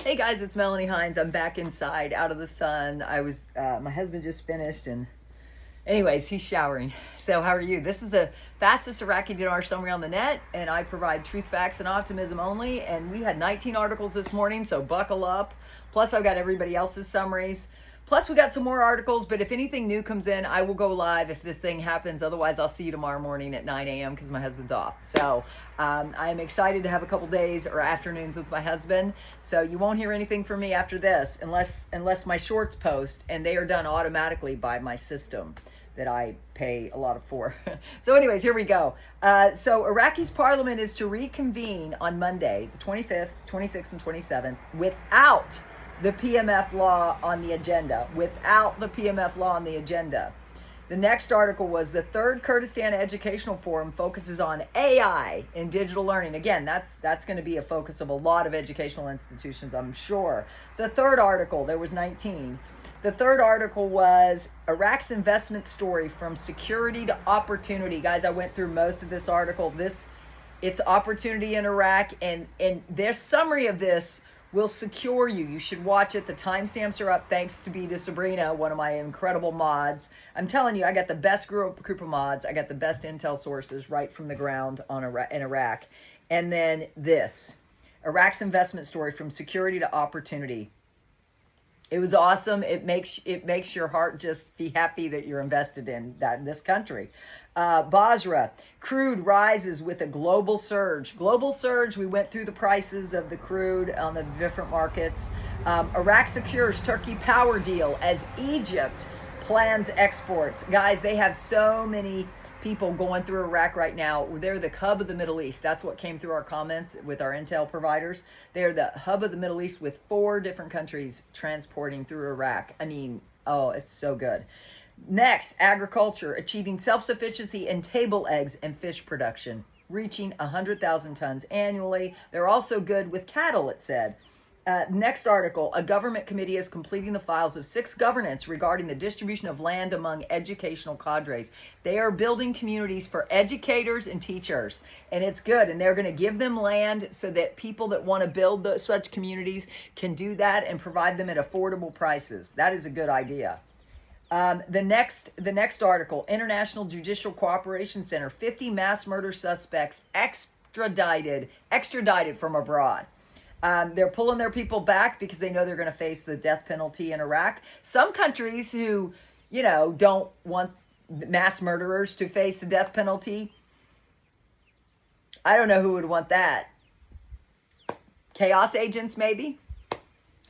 Hey guys, it's Melanie Hinds. I'm back inside, out of the sun. My husband just finished, and anyways, he's showering. So how are you? This is the fastest Iraqi Dinar summary on the net, and I provide truth, facts, and optimism only. And we had 19 articles this morning, so buckle up. Plus, I've got everybody else's summaries. Plus, we got some more articles, but if anything new comes in, I will go live if this thing happens. Otherwise, I'll see you tomorrow morning at 9 a.m. because my husband's off. So I'm excited to have a couple days or afternoons with my husband. So you won't hear anything from me after this unless my shorts post, and they are done automatically by my system that I pay a lot for. So anyways, here we go. So Iraqi's parliament is to reconvene on Monday, the 25th, 26th, and 27th without the PMF law on the agenda. The next article was the third Kurdistan Educational Forum focuses on AI in digital learning. Again, that's going to be a focus of a lot of educational institutions, I'm sure. The third article, there was 19. The third article was Iraq's investment story from security to opportunity. Guys, I went through most of this article. It's opportunity in Iraq, and their summary of this will secure you. You should watch it. The timestamps are up thanks to B to Sabrina, one of my incredible mods. I'm telling you, I got the best group of mods. I got the best intel sources right from the ground in Iraq. And then this, Iraq's investment story from security to opportunity. It was awesome. It makes your heart just be happy that you're invested in this country. Basra, crude rises with a global surge. We went through the prices of the crude on the different markets. Iraq secures Turkey power deal as Egypt plans exports. Guys, they have so many people going through Iraq right now. They're the hub of the Middle East. That's what came through our comments with our intel providers. They're the hub of the Middle East with 4 different countries transporting through Iraq. I mean, oh, it's so good. Next, agriculture, achieving self-sufficiency in table eggs and fish production, reaching 100,000 tons annually. They're also good with cattle, it said. Next article, a government committee is completing the files of 6 governance regarding the distribution of land among educational cadres. They are building communities for educators and teachers, and it's good. And they're going to give them land so that people that want to build such communities can do that and provide them at affordable prices. That is a good idea. The next article, International Judicial Cooperation Center, 50 mass murder suspects extradited from abroad. They're pulling their people back because they know they're going to face the death penalty in Iraq. Some countries who, don't want mass murderers to face the death penalty, I don't know who would want that. Chaos agents, maybe?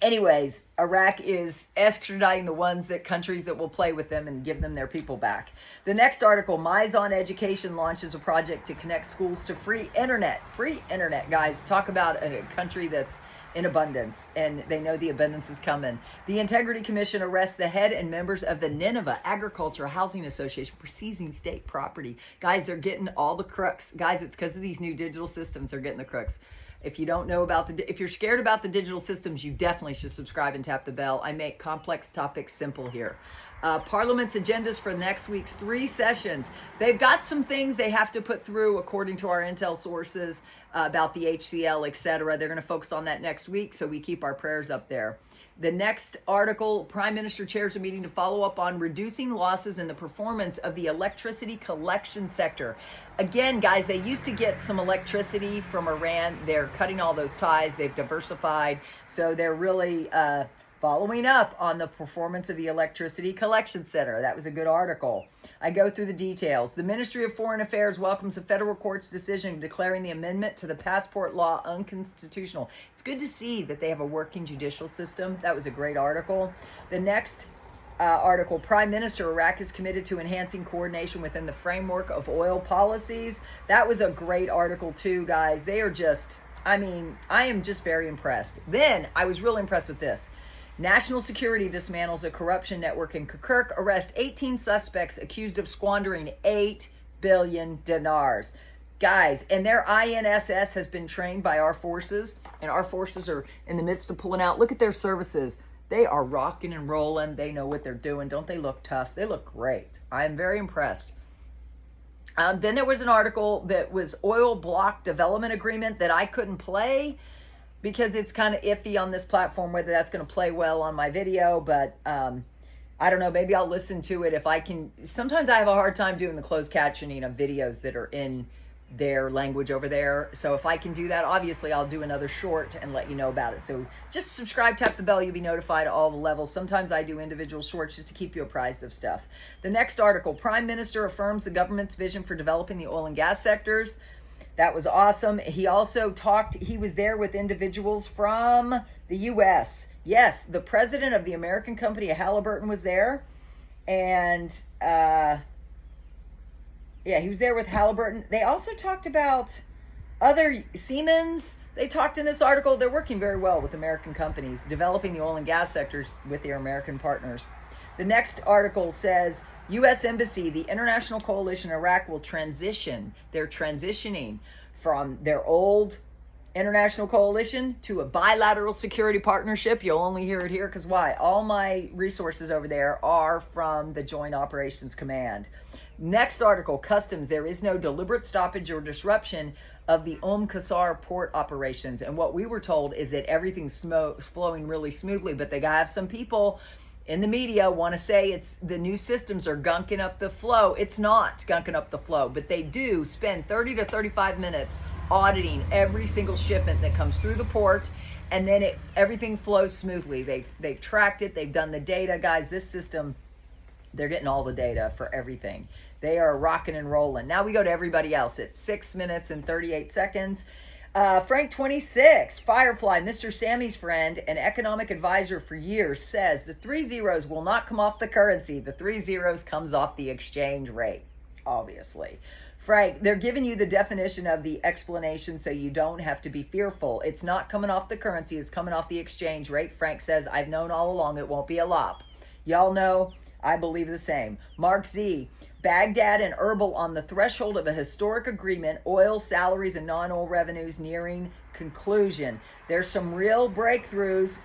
Anyways, Iraq is extraditing countries that will play with them and give them their people back. The next article, Mizon Education launches a project to connect schools to free internet. Free internet, guys. Talk about a country that's in abundance, and they know the abundance is coming. The Integrity Commission arrests the head and members of the Nineveh Agricultural Housing Association for seizing state property. Guys, they're getting all the crooks. Guys, it's because of these new digital systems they're getting the crooks. If you don't know if you're scared about the digital systems, you definitely should subscribe and tap the bell. I make complex topics simple here. Parliament's agendas for next week's 3 sessions. They've got some things they have to put through according to our intel sources about the HCL, etc. They're going to focus on that next week, so we keep our prayers up there. The next article, Prime Minister chairs a meeting to follow up on reducing losses in the performance of the electricity collection sector. Again, guys, they used to get some electricity from Iran. They're cutting all those ties. They've diversified. So they're really following up on the performance of the electricity collection center. That was a good article. I go through the details. The Ministry of Foreign Affairs welcomes the federal court's decision declaring the amendment to the passport law unconstitutional. It's good to see that they have a working judicial system. That was a great article. The next article, Prime Minister, Iraq is committed to enhancing coordination within the framework of oil policies. That was a great article too, guys. They are just, I am just very impressed. Then I was really impressed with this. National Security dismantles a corruption network in Kirkuk, arrests 18 suspects accused of squandering 8 billion dinars. Guys, and their INSS has been trained by our forces, and our forces are in the midst of pulling out. Look at their services. They are rocking and rolling. They know what they're doing. Don't they look tough? They look great. I am very impressed. Then there was an article that was oil block development agreement that I couldn't play. because it's kind of iffy on this platform whether that's going to play well on my video, but I don't know, maybe I'll listen to it if I can. Sometimes I have a hard time doing the closed captioning of videos that are in their language over there. So if I can do that, obviously I'll do another short and let you know about it. So just subscribe, tap the bell, you'll be notified at all the levels. Sometimes I do individual shorts just to keep you apprised of stuff. The next article, Prime Minister affirms the government's vision for developing the oil and gas sectors. That was awesome. He also he was there with individuals from the U.S. Yes, the president of the American company Halliburton was there. And, yeah, he was there with Halliburton. They also talked about other Siemens. They talked in this article. They're working very well with American companies, developing the oil and gas sectors with their American partners. The next article says, U.S. Embassy, the International Coalition in Iraq will transition. They're transitioning from their old international coalition to a bilateral security partnership. You'll only hear it here because why? All my resources over there are from the Joint Operations Command. Next article, Customs. There is no deliberate stoppage or disruption of the Qasr port operations. And what we were told is that everything's flowing really smoothly, but they have some people in the media want to say it's the new systems are gunking up the flow. It's not gunking up the flow, but they do spend 30 to 35 minutes auditing every single shipment that comes through the port, and then everything flows smoothly. They've tracked it. They've done the data. Guys, this system, they're getting all the data for everything. They are rocking and rolling. Now we go to everybody else. It's 6 minutes and 38 seconds. Frank 26, Firefly, Mr. Sammy's friend and economic advisor for years, says the 3 zeros will not come off the currency. The 3 zeros comes off the exchange rate, obviously. Frank, they're giving you the definition of the explanation so you don't have to be fearful. It's not coming off the currency. It's coming off the exchange rate. Frank says, I've known all along it won't be a lop. Y'all know I believe the same. Mark Z, Baghdad and Erbil on the threshold of a historic agreement, oil, salaries, and non-oil revenues nearing conclusion. There's some real breakthroughs.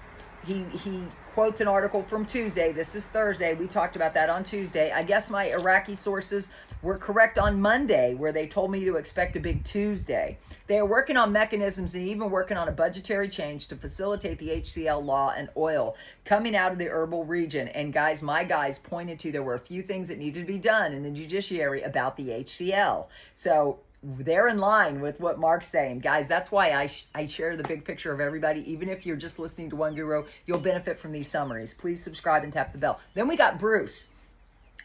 He quotes an article from Tuesday. This is Thursday. We talked about that on Tuesday. I guess my Iraqi sources were correct on Monday, where they told me to expect a big Tuesday. They are working on mechanisms and even working on a budgetary change to facilitate the HCL law and oil coming out of the Erbil region. And guys, my guys pointed to there were a few things that needed to be done in the judiciary about the HCL. So they're in line with what Mark's saying. Guys, that's why I share the big picture of everybody. Even if you're just listening to one guru, you'll benefit from these summaries. Please subscribe and tap the bell. Then we got Bruce.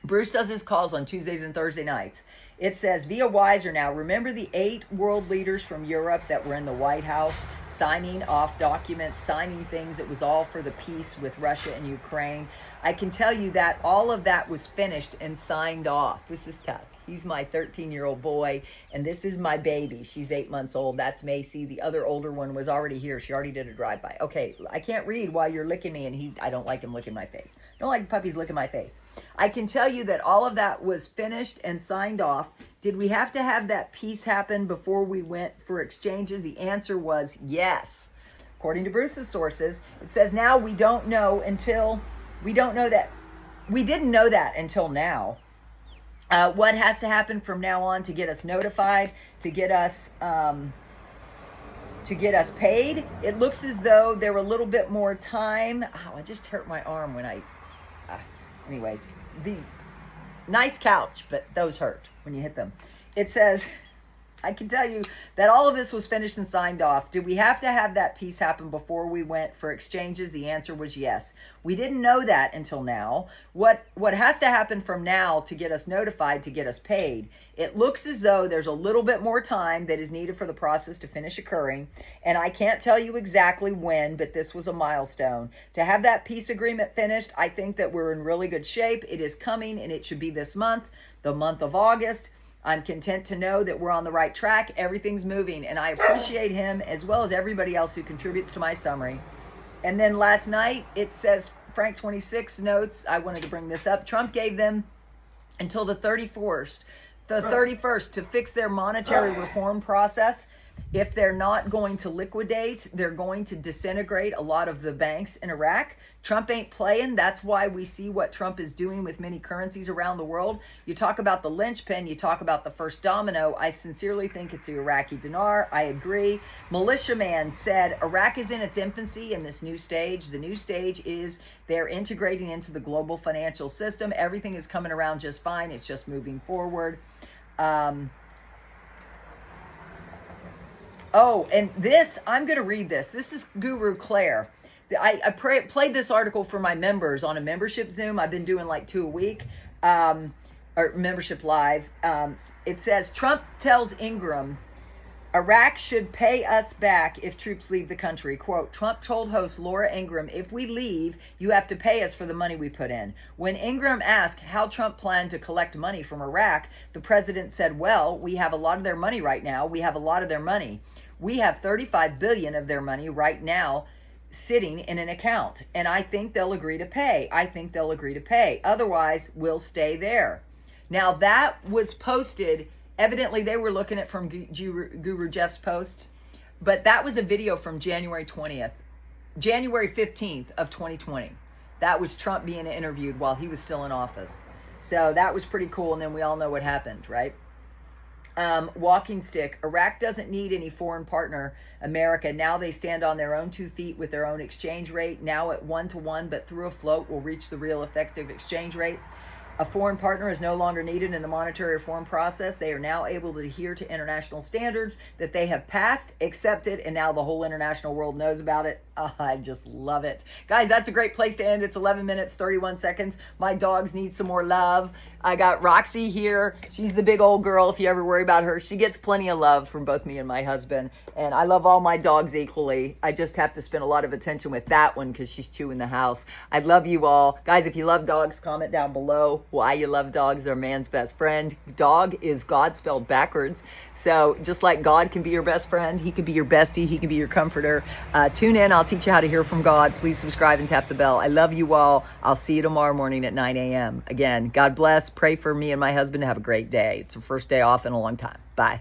Bruce does his calls on Tuesdays and Thursday nights. It says, via Wiser now, remember the 8 world leaders from Europe that were in the White House signing off documents, signing things? It was all for the peace with Russia and Ukraine. I can tell you that all of that was finished and signed off. This is tough. He's my 13-year-old boy, and this is my baby. She's 8 months old. That's Macy. The other older one was already here. She already did a drive-by. Okay, I can't read while you're licking me, and I don't like him licking my face. I don't like puppies licking my face. I can tell you that all of that was finished and signed off. Did we have to have that peace happen before we went for exchanges? The answer was yes. According to Bruce's sources, it says now we don't know until, we don't know that, we didn't know that until now. What has to happen from now on to get us notified, to get us paid? It looks as though there were a little bit more time. Oh, I just hurt my arm when anyways, these nice couch, but those hurt when you hit them. It says, I can tell you that all of this was finished and signed off. Did we have to have that peace happen before we went for exchanges? The answer was yes. We didn't know that until now. What has to happen from now to get us notified, to get us paid? It looks as though there's a little bit more time that is needed for the process to finish occurring. And I can't tell you exactly when, but this was a milestone. To have that peace agreement finished, I think that we're in really good shape. It is coming, and it should be this month, the month of August. I'm content to know that we're on the right track. Everything's moving, and I appreciate him as well as everybody else who contributes to my summary. And then last night, it says, Frank 26 notes, I wanted to bring this up. Trump gave them until the 31st to fix their monetary reform process. If they're not going to liquidate, they're going to disintegrate a lot of the banks in Iraq. Trump ain't playing. That's why we see what Trump is doing with many currencies around the world. You talk about the linchpin, you talk about the first domino. I sincerely think it's the Iraqi dinar. I agree. Militiaman said Iraq is in its infancy in this new stage. The new stage is they're integrating into the global financial system. Everything is coming around just fine. It's just moving forward. Oh, and this, I'm going to read this. This is Guru Claire. I played this article for my members on a membership Zoom. I've been doing like 2 a week, or membership live. It says, Trump tells Ingram, Iraq should pay us back if troops leave the country. Quote, Trump told host Laura Ingram, if we leave, you have to pay us for the money we put in. When Ingram asked how Trump planned to collect money from Iraq, the president said, well, we have a lot of their money right now. We have a lot of their money. We have 35 billion of their money right now sitting in an account. And I think they'll agree to pay. I think they'll agree to pay. Otherwise, we'll stay there. Now, that was posted. Evidently, they were looking at from Guru Jeff's post, but that was a video from January 15th of 2020. That was Trump being interviewed while he was still in office. So that was pretty cool. And then we all know what happened, right? Walking stick. Iraq doesn't need any foreign partner. America, now they stand on their own 2 feet with their own exchange rate, now at 1-to-1, but through a float will reach the real effective exchange rate. A foreign partner is no longer needed in the monetary reform process. They are now able to adhere to international standards that they have passed, accepted, and now the whole international world knows about it. Oh, I just love it. Guys, that's a great place to end. It's 11 minutes, 31 seconds. My dogs need some more love. I got Roxy here. She's the big old girl, if you ever worry about her. She gets plenty of love from both me and my husband. And I love all my dogs equally. I just have to spend a lot of attention with that one because she's chewing the house. I love you all. Guys, if you love dogs, comment down below why you love dogs. They're man's best friend. Dog is God spelled backwards. So just like God can be your best friend, he can be your bestie, he can be your comforter. Tune in. I'll teach you how to hear from God. Please subscribe and tap the bell. I love you all. I'll see you tomorrow morning at 9 a.m. Again, God bless. Pray for me and my husband to have a great day. It's the first day off in a long time. Bye.